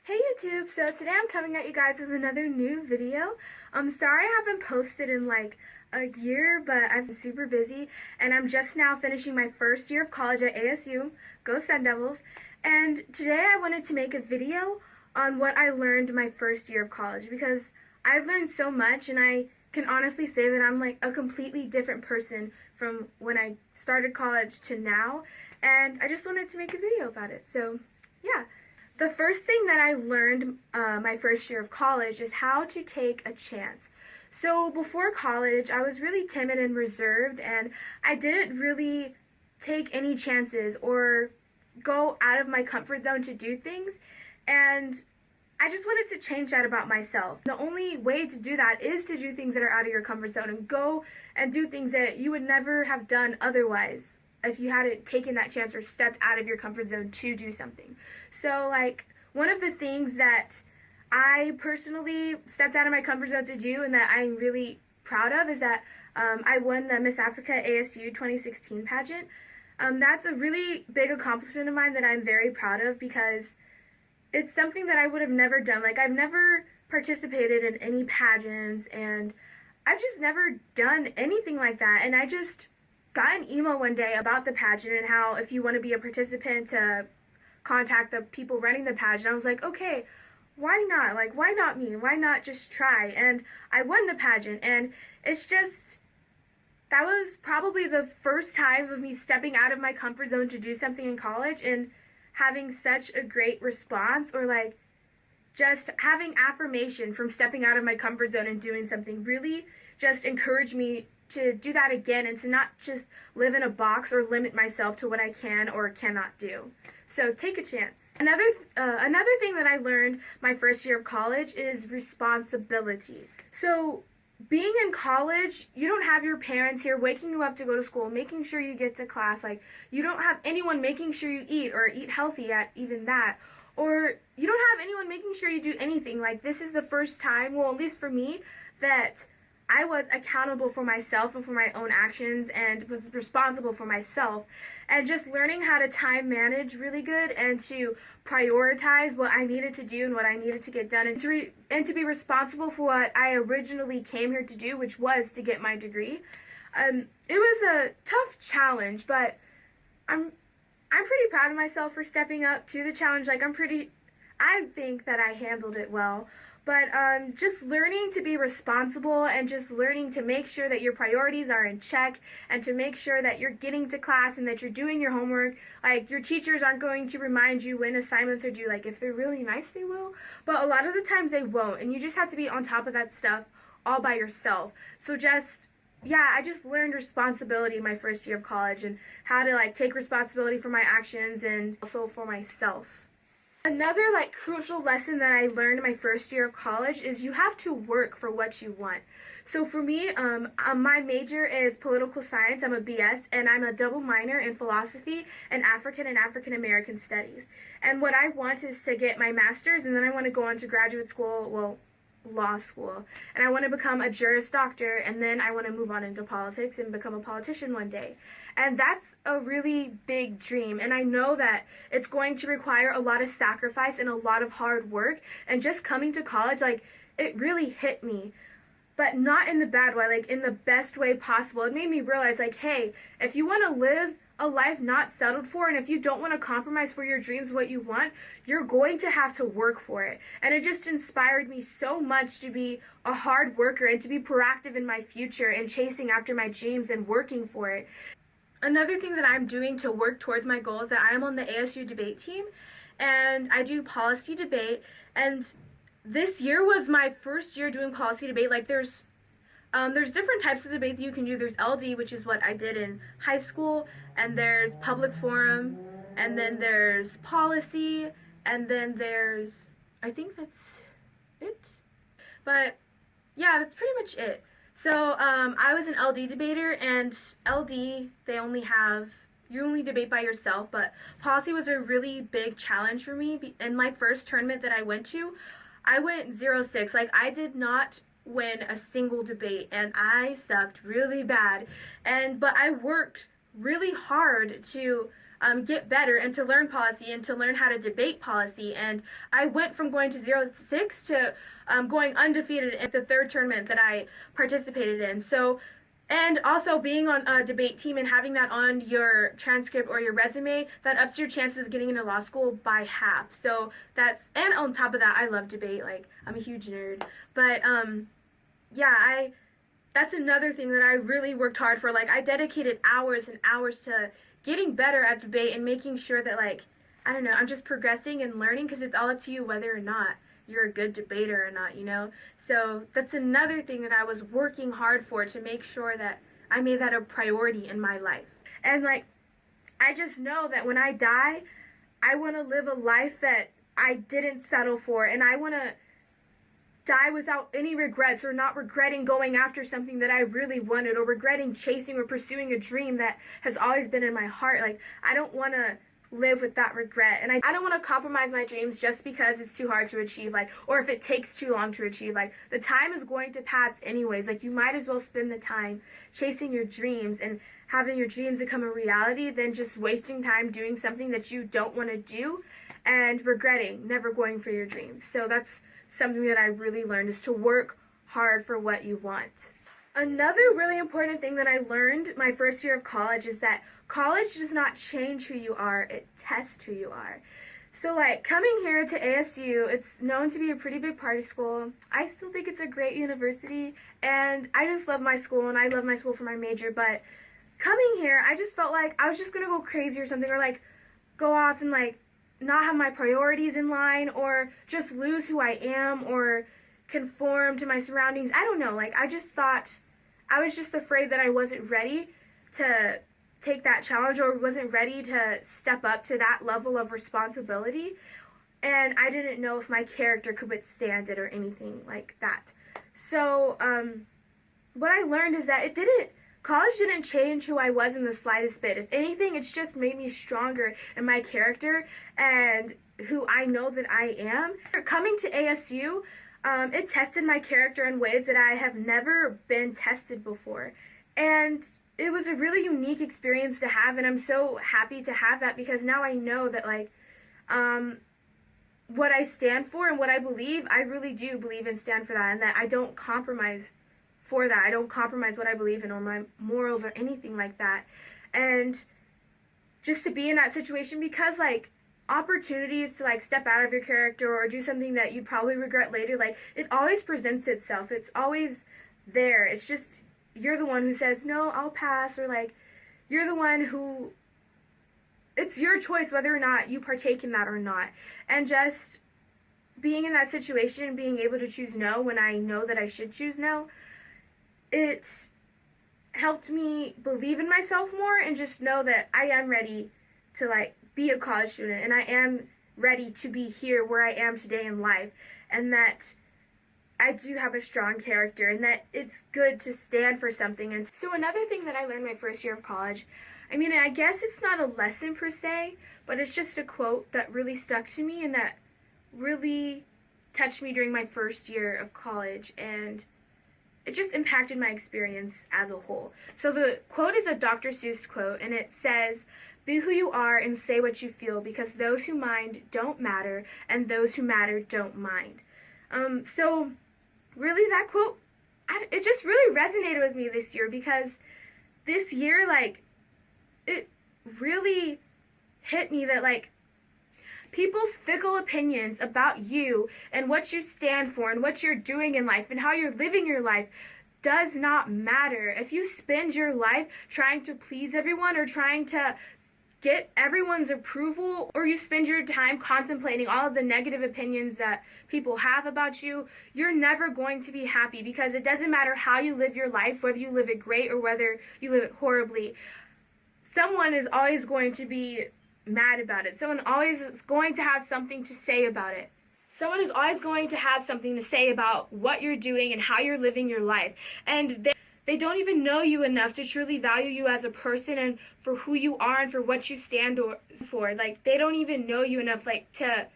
Hey YouTube, so today I'm coming at you guys with another new video. I'm sorry I haven't posted in like a year, but I've been super busy and I'm just now finishing my first year of college at ASU, go Sun Devils, and today I wanted to make a video on what I learned my first year of college because I've learned so much and I can honestly say that I'm like a completely different person from when I started college to now, and I just wanted to make a video about it. So yeah. The first thing that I learned my first year of college is how to take a chance. So before college, I was really timid and reserved, and I didn't really take any chances or go out of my comfort zone to do things. And I just wanted to change that about myself. The only way to do that is to do things that are out of your comfort zone and go and do things that you would never have done otherwise if you hadn't taken that chance or stepped out of your comfort zone to do something. So like one of the things that I personally stepped out of my comfort zone to do and that I'm really proud of is that I won the Miss Africa ASU 2016 pageant. That's a really big accomplishment of mine that I'm very proud of because it's something that I would have never done. Like I've never participated in any pageants and I've just never done anything like that, and I just got an email one day about the pageant and how if you want to be a participant to contact the people running the pageant. I was like, okay, why not? Like, why not me? Why not just try? And I won the pageant, and it's just, that was probably the first time of me stepping out of my comfort zone to do something in college and having such a great response, or like just having affirmation from stepping out of my comfort zone and doing something really just encouraged me to do that again and to not just live in a box or limit myself to what I can or cannot do. So take a chance. Another thing that I learned my first year of college is responsibility. So being in college, you don't have your parents here waking you up to go to school, making sure you get to class. Like you don't have anyone making sure you eat or eat healthy at even that. Or you don't have anyone making sure you do anything. Like this is the first time, well, at least for me, that I was accountable for myself and for my own actions and was responsible for myself, and just learning how to time manage really good and to prioritize what I needed to do and what I needed to get done, and to be responsible for what I originally came here to do, which was to get my degree. It was a tough challenge, but I'm pretty proud of myself for stepping up to the challenge. Like I think that I handled it well. But just learning to be responsible and just learning to make sure that your priorities are in check and to make sure that you're getting to class and that you're doing your homework. Like your teachers aren't going to remind you when assignments are due. Like if they're really nice, they will. But a lot of the times they won't. And you just have to be on top of that stuff all by yourself. So I just learned responsibility my first year of college and how to like take responsibility for my actions and also for myself. Another like crucial lesson that I learned my first year of college is you have to work for what you want. So for me, my major is political science. I'm a BS, and I'm a double minor in philosophy and African American studies. And what I want is to get my master's, and then I want to go on to graduate school, well, law school, and I want to become a Juris Doctor, and then I want to move on into politics and become a politician one day. And that's a really big dream, and I know that it's going to require a lot of sacrifice and a lot of hard work, and just coming to college, like, it really hit me, but not in the bad way, like in the best way possible. It made me realize, like, hey, if you want to live a life not settled for, and if you don't want to compromise for your dreams, what you want, you're going to have to work for it. And it just inspired me so much to be a hard worker and to be proactive in my future and chasing after my dreams and working for it. Another thing that I'm doing to work towards my goal is that I am on the ASU debate team, and I do policy debate, and this year was my first year doing policy debate. Like there's different types of debate that you can do. There's LD, which is what I did in high school, and there's public forum, and then there's policy, and then there's, I think that's it. But yeah, that's pretty much it. So I was an LD debater, and LD, you only debate by yourself, but policy was a really big challenge for me. In my first tournament that I went to, I went 0-6. Like I did not win a single debate, and I sucked really bad, but I worked really hard to get better and to learn policy and to learn how to debate policy. And I went from going to 0-6 to going undefeated at the third tournament that I participated in. So, and also being on a debate team and having that on your transcript or your resume, that ups your chances of getting into law school by half. So that's, and on top of that, I love debate. Like, I'm a huge nerd. But yeah, that's another thing that I really worked hard for. Like, I dedicated hours and hours to getting better at debate and making sure that, like, I don't know, I'm just progressing and learning, because it's all up to you whether or not you're a good debater or not, you know? So that's another thing that I was working hard for, to make sure that I made that a priority in my life. And, like, I just know that when I die, I want to live a life that I didn't settle for, and I want to die without any regrets, or not regretting going after something that I really wanted, or regretting chasing or pursuing a dream that has always been in my heart. Like, I don't want to live with that regret, and I don't want to compromise my dreams just because it's too hard to achieve, like, or if it takes too long to achieve. Like, the time is going to pass anyways. Like, you might as well spend the time chasing your dreams and having your dreams become a reality than just wasting time doing something that you don't want to do and regretting never going for your dreams. So that's something that I really learned, is to work hard for what you want. Another really important thing that I learned my first year of college is that college does not change who you are, it tests who you are. So, like, coming here to ASU, it's known to be a pretty big party school. I still think it's a great university, and I just love my school, and I love my school for my major, but coming here, I just felt like I was just gonna go crazy or something, or, like, go off and, like, not have my priorities in line, or just lose who I am, or conform to my surroundings. I don't know, like, I just thought, I was just afraid that I wasn't ready to take that challenge, or wasn't ready to step up to that level of responsibility, and I didn't know if my character could withstand it or anything like that. So what I learned is that college didn't change who I was in the slightest bit. If anything, it's just made me stronger in my character and who I know that I am. Coming to ASU, it tested my character in ways that I have never been tested before. And it was a really unique experience to have, and I'm so happy to have that, because now I know that, like, what I stand for and what I believe, I really do believe and stand for that, and that I don't compromise for that. I don't compromise what I believe in or my morals or anything like that. And just to be in that situation, because, like, opportunities to, like, step out of your character or do something that you probably regret later, like, it always presents itself. It's always there. It's just, you're the one who says, no, I'll pass, or, like, you're the one who, it's your choice whether or not you partake in that or not. And just being in that situation and being able to choose no when I know that I should choose no, it helped me believe in myself more, and just know that I am ready to, like, be a college student, and I am ready to be here where I am today in life, and that I do have a strong character, and that it's good to stand for something. And so another thing that I learned my first year of college, I mean, I guess it's not a lesson per se, but it's just a quote that really stuck to me and that really touched me during my first year of college, and it just impacted my experience as a whole. So the quote is a Dr. Seuss quote, and it says, "Be who you are and say what you feel, because those who mind don't matter, and those who matter don't mind." So really, that quote, it just really resonated with me this year, because this year, like, it really hit me that, like, people's fickle opinions about you and what you stand for and what you're doing in life and how you're living your life does not matter. If you spend your life trying to please everyone or trying to get everyone's approval, or you spend your time contemplating all of the negative opinions that people have about you, you're never going to be happy, because it doesn't matter how you live your life, whether you live it great or whether you live it horribly. Someone is always going to be mad about it. Someone always is going to have something to say about it. Someone is always going to have something to say about what you're doing and how you're living your life. And they don't even know you enough to truly value you as a person and for who you are and for what you stand for. Like, they don't even know you enough, like, to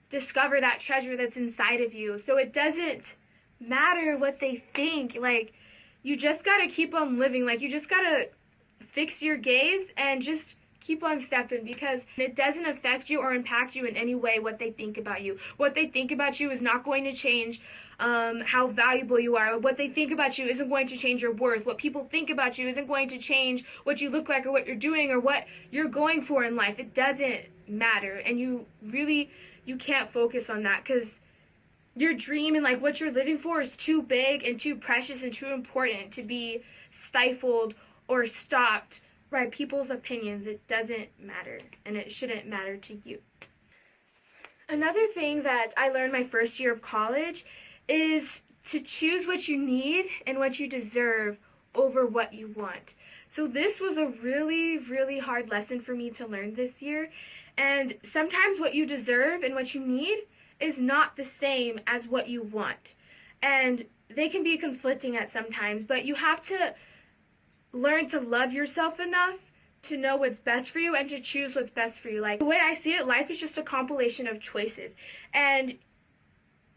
discover that treasure that's inside of you. So it doesn't matter what they think. Like, you just gotta keep on living. Like, you just gotta fix your gaze and just keep on stepping, because it doesn't affect you or impact you in any way what they think about you. What they think about you is not going to change how valuable you are. What they think about you isn't going to change your worth. What people think about you isn't going to change what you look like or what you're doing or what you're going for in life. It doesn't matter, and you can't focus on that, because your dream and like what you're living for is too big and too precious and too important to be stifled or stopped by people's opinions. It doesn't matter, and it shouldn't matter to you. Another thing that I learned my first year of college is to choose what you need and what you deserve over what you want. So this was a really, really hard lesson for me to learn this year. And sometimes what you deserve and what you need is not the same as what you want. And they can be conflicting at sometimes, but you have to learn to love yourself enough to know what's best for you and to choose what's best for you. Like, the way I see it, life is just a compilation of choices. And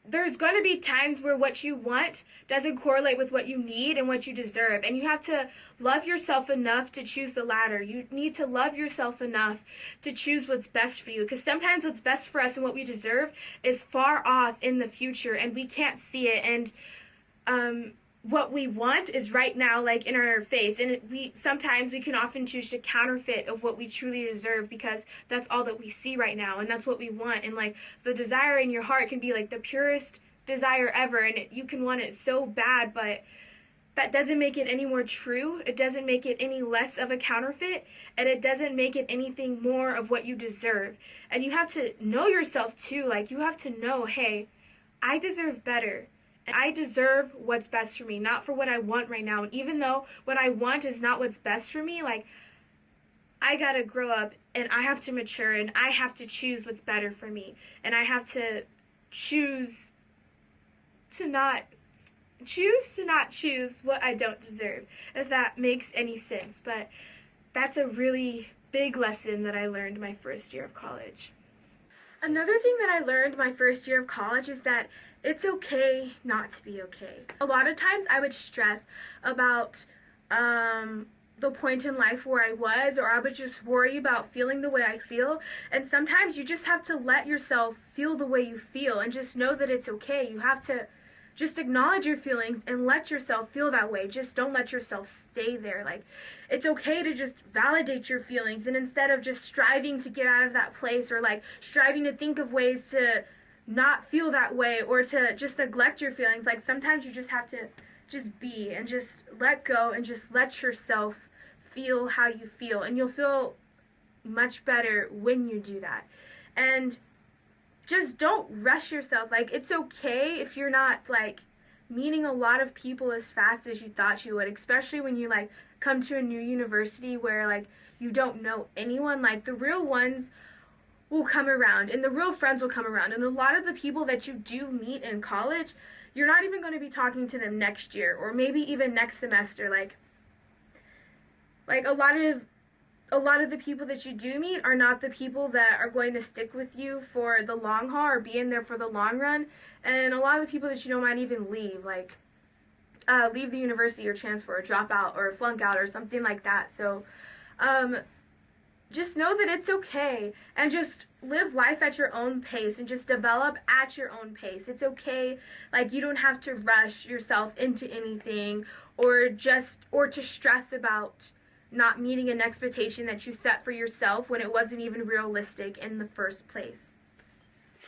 there's going to be times where what you want doesn't correlate with what you need and what you deserve. And you have to love yourself enough to choose the latter. You need to love yourself enough to choose what's best for you. Because sometimes what's best for us and what we deserve is far off in the future, and we can't see it. And what we want is right now, like in our face, and sometimes we can often choose to counterfeit of what we truly deserve, because that's all that we see right now, and that's what we want. And like, the desire in your heart can be like the purest desire ever, and you can want it so bad, but that doesn't make it any more true. It doesn't make it any less of a counterfeit, and it doesn't make it anything more of what you deserve. And you have to know yourself too. Like, you have to know, hey, I deserve better. I deserve what's best for me, not for what I want right now. And even though what I want is not what's best for me, like, I gotta grow up, and I have to mature, and I have to choose what's better for me. And I have to choose to not choose what I don't deserve, if that makes any sense. But that's a really big lesson that I learned my first year of college. Another thing that I learned my first year of college is that it's okay not to be okay. A lot of times I would stress about the point in life where I was, or I would just worry about feeling the way I feel. And sometimes you just have to let yourself feel the way you feel and just know that it's okay. You have to just acknowledge your feelings and let yourself feel that way. Just don't let yourself stay there. Like, it's okay to just validate your feelings, and instead of just striving to get out of that place, or like striving to think of ways to not feel that way, or to just neglect your feelings, like, sometimes you just have to just be and just let go and just let yourself feel how you feel, and you'll feel much better when you do that. And just don't rush yourself. Like, it's okay if you're not like meeting a lot of people as fast as you thought you would, especially when you like come to a new university where like you don't know anyone. Like, the real ones will come around, and the real friends will come around, and a lot of the people that you do meet in college, you're not even going to be talking to them next year, or maybe even next semester. Like a lot of the people that you do meet are not the people that are going to stick with you for the long haul or be in there for the long run. And a lot of the people that you know might even leave, like leave the university or transfer or drop out or flunk out or something like that. So just know that it's okay, and just live life at your own pace, and just develop at your own pace. It's okay. Like, you don't have to rush yourself into anything, or to stress about not meeting an expectation that you set for yourself when it wasn't even realistic in the first place.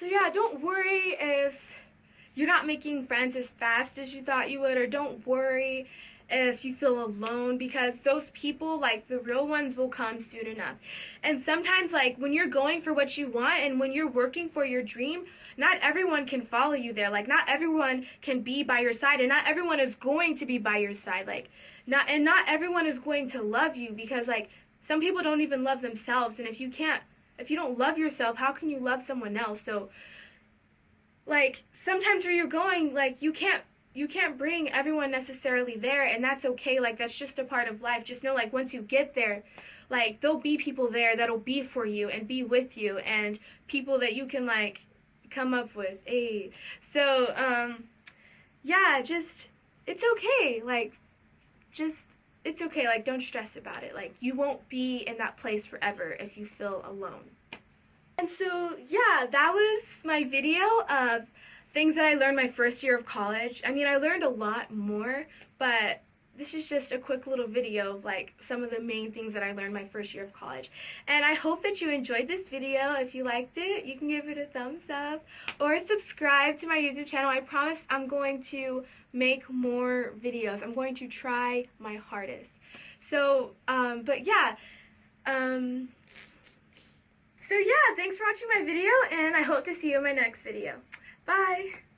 So yeah, don't worry if you're not making friends as fast as you thought you would, or don't worry if you feel alone, because those people, like the real ones, will come soon enough. And sometimes, like, when you're going for what you want and when you're working for your dream, not everyone can follow you there. Like, not everyone can be by your side, and not everyone is going to be by your side. Like, not everyone is going to love you, because like some people don't even love themselves, and if you don't love yourself, how can you love someone else? So like, sometimes where you're going, like, you can't bring everyone necessarily there, and that's okay. Like, that's just a part of life. Just know, like, once you get there, like, there'll be people there that'll be for you and be with you, and people that you can like come up with. So yeah, just, it's okay. Like, just it's okay. Like, don't stress about it. Like, you won't be in that place forever if you feel alone. And so, yeah, that was my video of things that I learned my first year of college. I mean, I learned a lot more, but this is just a quick little video of like some of the main things that I learned my first year of college. And I hope that you enjoyed this video. If you liked it, you can give it a thumbs up or subscribe to my YouTube channel. I promise I'm going to make more videos. I'm going to try my hardest. So, but yeah, so yeah, thanks for watching my video, and I hope to see you in my next video. Bye!